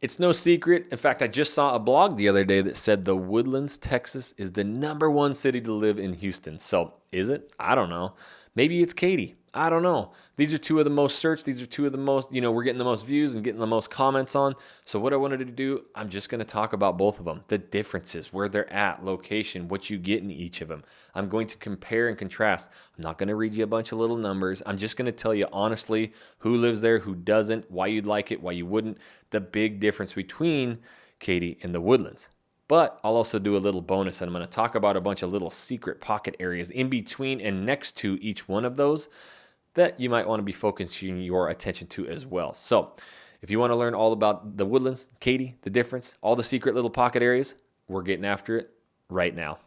It's no secret. In fact, I just saw a blog the other day that said the Woodlands, Texas is the #1 city to live in Houston. So is it? I don't know. Maybe it's Katy. I don't know. These are two of the most searched. These are two of the most, we're getting the most views and getting the most comments on. So what I wanted to do, I'm just going to talk about both of them, the differences, where they're at, location, what you get in each of them. I'm going to compare and contrast. I'm not going to read you a bunch of little numbers. I'm just going to tell you honestly who lives there, who doesn't, why you'd like it, why you wouldn't, the big difference between Katy and the Woodlands. But I'll also do a little bonus, and I'm going to talk about a bunch of little secret pocket areas in between and next to each one of those that you might want to be focusing your attention to as well. So if you want to learn all about the Woodlands, Katy, the difference, all the secret little pocket areas, we're getting after it right now.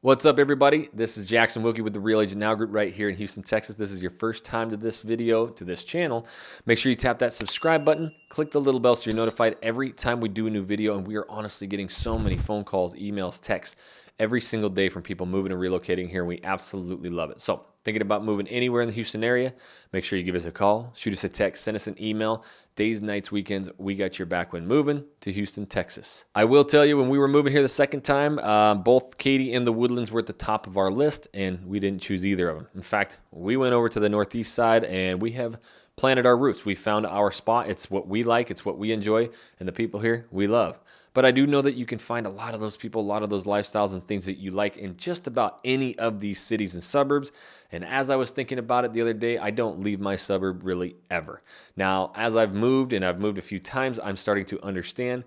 What's up, everybody? This is Jackson Wilkie with the Real Agent Now Group right here in Houston, Texas. This is your first time to this video, to this channel. Make sure you tap that subscribe button, click the little bell so you're notified every time we do a new video. And we are honestly getting so many phone calls, emails, texts every single day from people moving and relocating here. We absolutely love it. So thinking about moving anywhere in the Houston area, make sure you give us a call, shoot us a text, send us an email. Days, nights, weekends, we got your back when moving to Houston, Texas. I will tell you, when we were moving here the second time, both Katy and the Woodlands were at the top of our list, and we didn't choose either of them. In fact, we went over to the northeast side, and we have planted our roots. We found our spot. It's what we like. It's what we enjoy, and the people here we love. But I do know that you can find a lot of those people, a lot of those lifestyles and things that you like in just about any of these cities and suburbs. And as I was thinking about it the other day, I don't leave my suburb really ever. Now, as I've moved, and I've moved a few times, I'm starting to understand.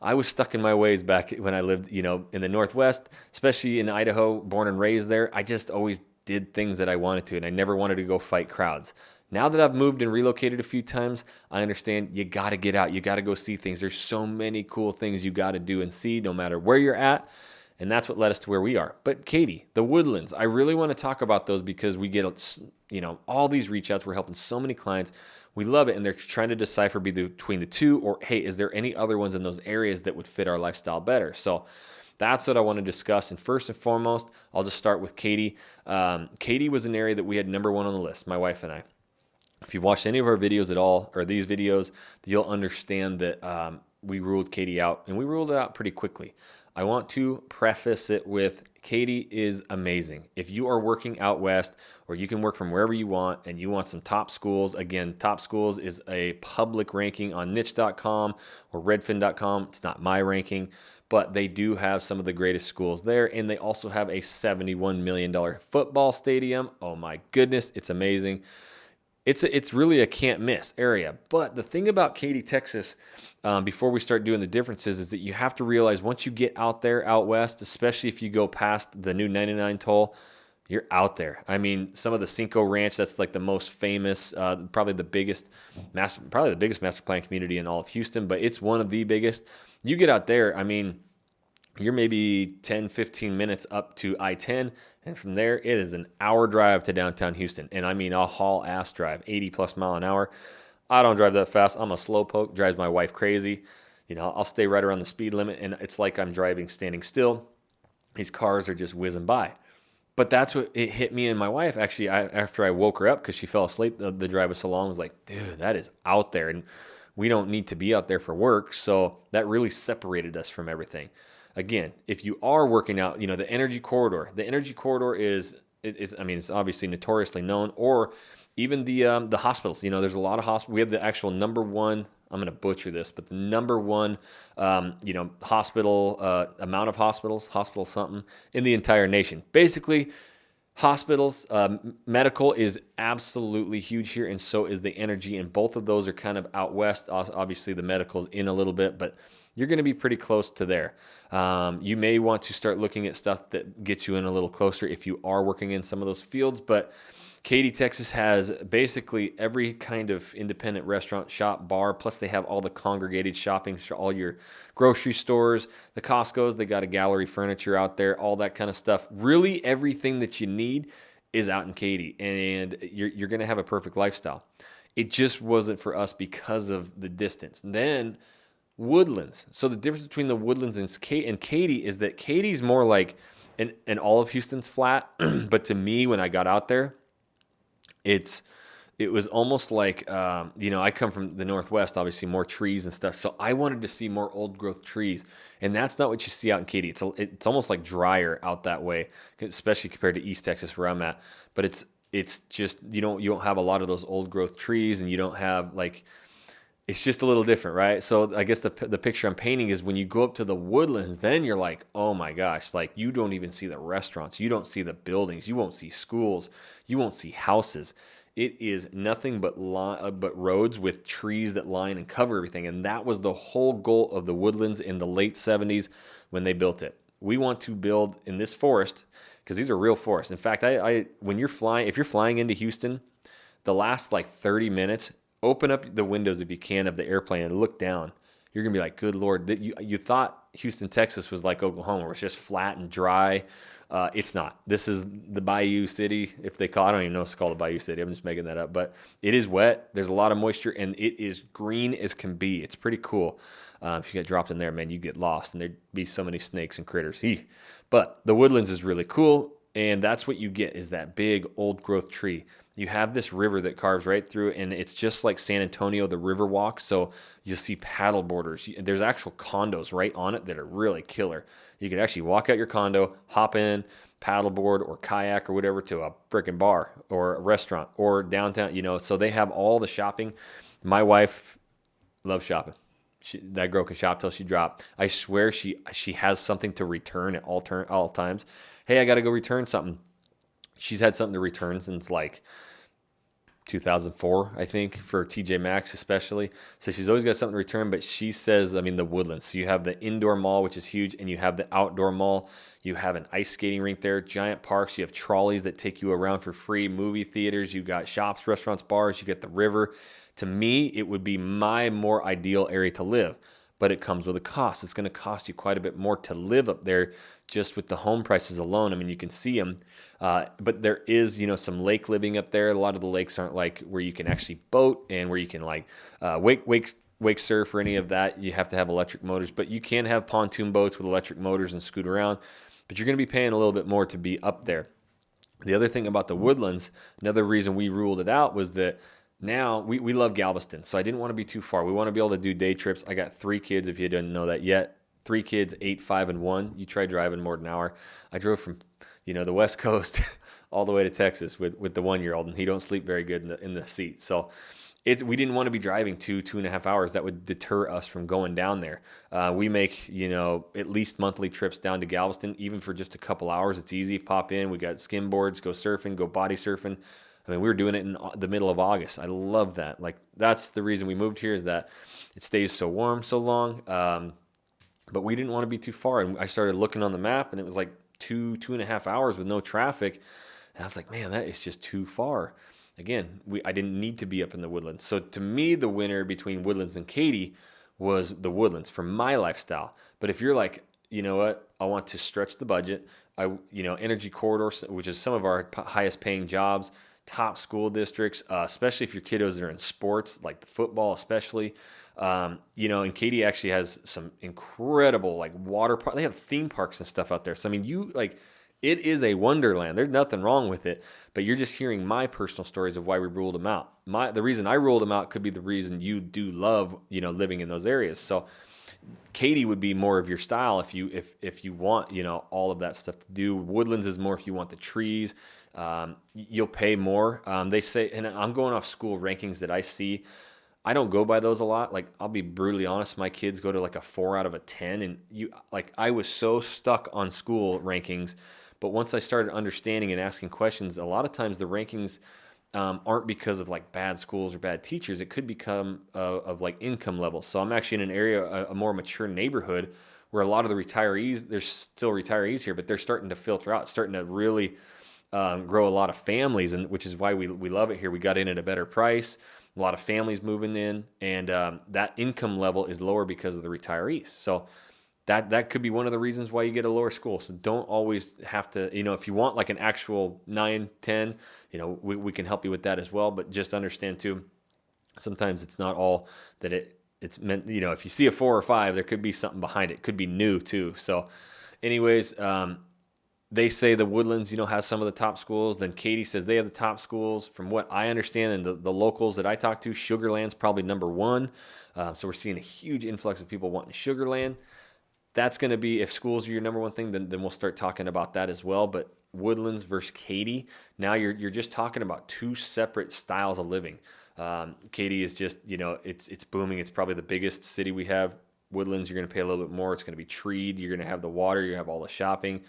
I was stuck in my ways back when I lived, in the Northwest, especially in Idaho, born and raised there. I just always did things that I wanted to, and I never wanted to go fight crowds. Now that I've moved and relocated a few times, I understand you got to get out. You got to go see things. There's so many cool things you got to do and see no matter where you're at. And that's what led us to where we are. But Katy, the Woodlands, I really want to talk about those because we get, all these reach outs. We're helping so many clients. We love it. And they're trying to decipher between the two, or, hey, is there any other ones in those areas that would fit our lifestyle better? So that's what I want to discuss. And first and foremost, I'll just start with Katy. Katy was an area that we had #1 on the list, my wife and I. If you've watched any of our videos at all, or these videos, you'll understand that we ruled Katy out, and we ruled it out pretty quickly. I want to preface it with Katy is amazing. If you are working out west, or you can work from wherever you want, and you want some top schools, again, top schools is a public ranking on niche.com or redfin.com. It's not my ranking, but they do have some of the greatest schools there, and they also have a $71 million football stadium. Oh my goodness, it's amazing. It's really a can't miss area. But the thing about Katy, Texas, before we start doing the differences, is that you have to realize once you get out there, out west, especially if you go past the new 99 toll, you're out there. I mean, some of the Cinco Ranch, that's like the most famous, probably the biggest master plan community in all of Houston, but it's one of the biggest. You get out there, I mean, you're maybe 10, 15 minutes up to I-10, and from there, it is an hour drive to downtown Houston. And I mean a haul-ass drive, 80-plus mile an hour. I don't drive that fast. I'm a slowpoke. Drives my wife crazy. I'll stay right around the speed limit, and it's like I'm driving standing still. These cars are just whizzing by. But that's what it hit me and my wife. Actually, after I woke her up because she fell asleep, the drive was so long, I was like, dude, that is out there. And we don't need to be out there for work. So that really separated us from everything. Again, if you are working out, the energy corridor is, it's obviously notoriously known, or even the hospitals. There's a lot of hospitals. We have the actual #1, I'm going to butcher this, but the #1, hospital, amount of hospital something in the entire nation. Basically, hospitals, medical is absolutely huge here, and so is the energy, and both of those are kind of out west. Obviously, the medical's in a little bit, but you're going to be pretty close to there. You may want to start looking at stuff that gets you in a little closer if you are working in some of those fields, but Katy, Texas has basically every kind of independent restaurant, shop, bar, plus they have all the congregated shopping for all your grocery stores, the Costco's, they got a gallery furniture out there, all that kind of stuff. Really everything that you need is out in Katy, and you're going to have a perfect lifestyle. It just wasn't for us because of the distance. And then Woodlands. So the difference between the Woodlands and Katy is that Katy's more like, and all of Houston's flat, but to me, when I got out there, it was almost like, I come from the Northwest, obviously more trees and stuff. So I wanted to see more old growth trees. And that's not what you see out in Katy. It's almost like drier out that way, especially compared to East Texas where I'm at. But it's just, you don't have a lot of those old growth trees, and you don't have like, it's just a little different, right? So I guess the picture I'm painting is when you go up to the Woodlands, then you're like, oh my gosh, like you don't even see the restaurants, you don't see the buildings, you won't see schools, you won't see houses. It is nothing but roads with trees that line and cover everything, and that was the whole goal of the Woodlands in the late 70s when they built it. We want to build in this forest because these are real forests. In fact, when you're flying, if you're flying into Houston, the last like 30 minutes. Open up the windows if you can of the airplane and look down. You're going to be like, good Lord, you thought Houston, Texas was like Oklahoma, where it's just flat and dry. It's not. This is the Bayou City, if they call it. I don't even know if it's called a Bayou City. I'm just making that up. But it is wet. There's a lot of moisture, and it is green as can be. It's pretty cool. If you get dropped in there, man, you get lost, and there'd be so many snakes and critters. But the Woodlands is really cool, and that's what you get is that big old growth tree. You have this river that carves right through, and it's just like San Antonio, the river walk. So you'll see paddle boarders. There's actual condos right on it that are really killer. You could actually walk out your condo, hop in, paddleboard or kayak or whatever to a freaking bar or a restaurant or downtown, so they have all the shopping. My wife loves shopping. That girl can shop till she drops. I swear she has something to return at all times. Hey, I got to go return something. She's had something to return since like 2004, I think, for TJ Maxx especially. So she's always got something to return, but she says, the Woodlands. So you have the indoor mall, which is huge, and you have the outdoor mall. You have an ice skating rink there, giant parks. You have trolleys that take you around for free, movie theaters. You got shops, restaurants, bars. You get the river. To me, it would be my more ideal area to live. But it comes with a cost. It's going to cost you quite a bit more to live up there just with the home prices alone. You can see them. But there is, some lake living up there. A lot of the lakes aren't like where you can actually boat and where you can like wake surf or any of that. You have to have electric motors. But you can have pontoon boats with electric motors and scoot around. But you're going to be paying a little bit more to be up there. The other thing about the Woodlands, another reason we ruled it out was that now we love Galveston, so I didn't want to be too far. We want to be able to do day trips. I got 3 kids, if you didn't know that yet. 3 kids, 8, 5, and 1. You try driving more than an hour. I drove from the West Coast all the way to Texas with the 1-year-old, and he don't sleep very good in the seat. So we didn't want to be driving 2.5 hours. That would deter us from going down there. We make at least monthly trips down to Galveston, even for just a couple hours. It's easy. Pop in. We got skimboards, go surfing, go body surfing. We were doing it in the middle of August. I love that. Like, that's the reason we moved here, is that it stays so warm so long. But we didn't want to be too far. And I started looking on the map, and it was like 2.5 hours with no traffic. And I was like, man, that is just too far. Again, I didn't need to be up in the Woodlands. So to me, the winner between Woodlands and Katy was the Woodlands for my lifestyle. But if you're like, you know what, I want to stretch the budget, energy corridor, which is some of our highest paying jobs, top school districts, especially if your kiddos are in sports, like the football especially. And Katy actually has some incredible like water park. They have theme parks and stuff out there. So it is a wonderland. There's nothing wrong with it, but you're just hearing my personal stories of why we ruled them out. The reason I ruled them out could be the reason you do love, living in those areas. So Katy would be more of your style if you want, all of that stuff to do. Woodlands is more if you want the trees. You'll pay more. They say, and I'm going off school rankings that I see. I don't go by those a lot. Like, I'll be brutally honest. My kids go to like a 4 out of a 10, and I was so stuck on school rankings. But once I started understanding and asking questions, a lot of times the rankings aren't because of like bad schools or bad teachers. It could become of like income levels. So I'm actually in an area, a more mature neighborhood, where a lot of the retirees, there's still retirees here, but they're starting to filter out, starting to really grow a lot of families, and which is why we love it here. We got in at a better price. A lot of families moving in, and that income level is lower because of the retirees. So that could be one of the reasons why you get a lower school. So don't always have to, if you want like an actual 9, 10, we can help you with that as well. But just understand too, sometimes it's not all that it's meant. If you see a 4 or 5, there could be something behind it. It could be new too. So anyways, they say the Woodlands, has some of the top schools. Then Katy says they have the top schools. From what I understand, and the locals that I talk to, Sugar Land's probably number 1. So we're seeing a huge influx of people wanting Sugar Land. That's going to be, if schools are your number 1 thing, then we'll start talking about that as well. But Woodlands versus Katy, now you're just talking about 2 separate styles of living. Katy is just, it's booming. It's probably the biggest city we have. Woodlands, you're going to pay a little bit more. It's going to be treed. You're going to have the water. You have all the shopping,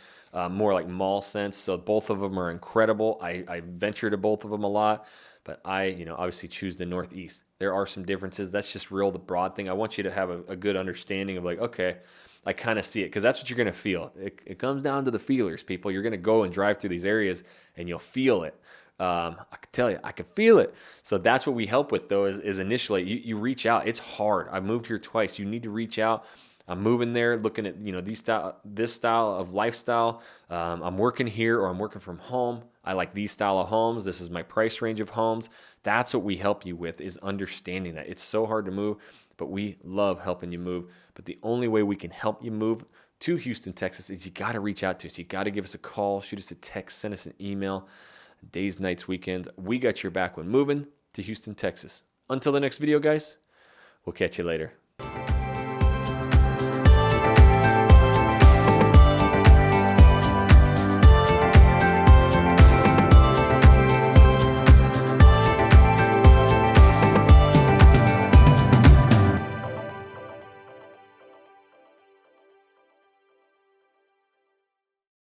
more like mall sense. So both of them are incredible. I venture to both of them a lot, but I, obviously choose the Northeast. There are some differences. That's just real, the broad thing. I want you to have a good understanding of like, okay, I kind of see it, because that's what you're going to feel. It comes down to the feelers, people. You're going to go and drive through these areas and you'll feel it. I can tell you, I can feel it. So that's what we help with, though, is initially you reach out. It's hard. I've moved here twice. You need to reach out. I'm moving there, looking at this style of lifestyle. I'm working here or I'm working from home. I like these style of homes. This is my price range of homes. That's what we help you with, is understanding that. It's so hard to move, but we love helping you move. But the only way we can help you move to Houston, Texas, is you got to reach out to us. You got to give us a call, shoot us a text, send us an email. Days, nights, weekends, we got your back when moving to Houston, Texas. Until the next video, guys, we'll catch you later.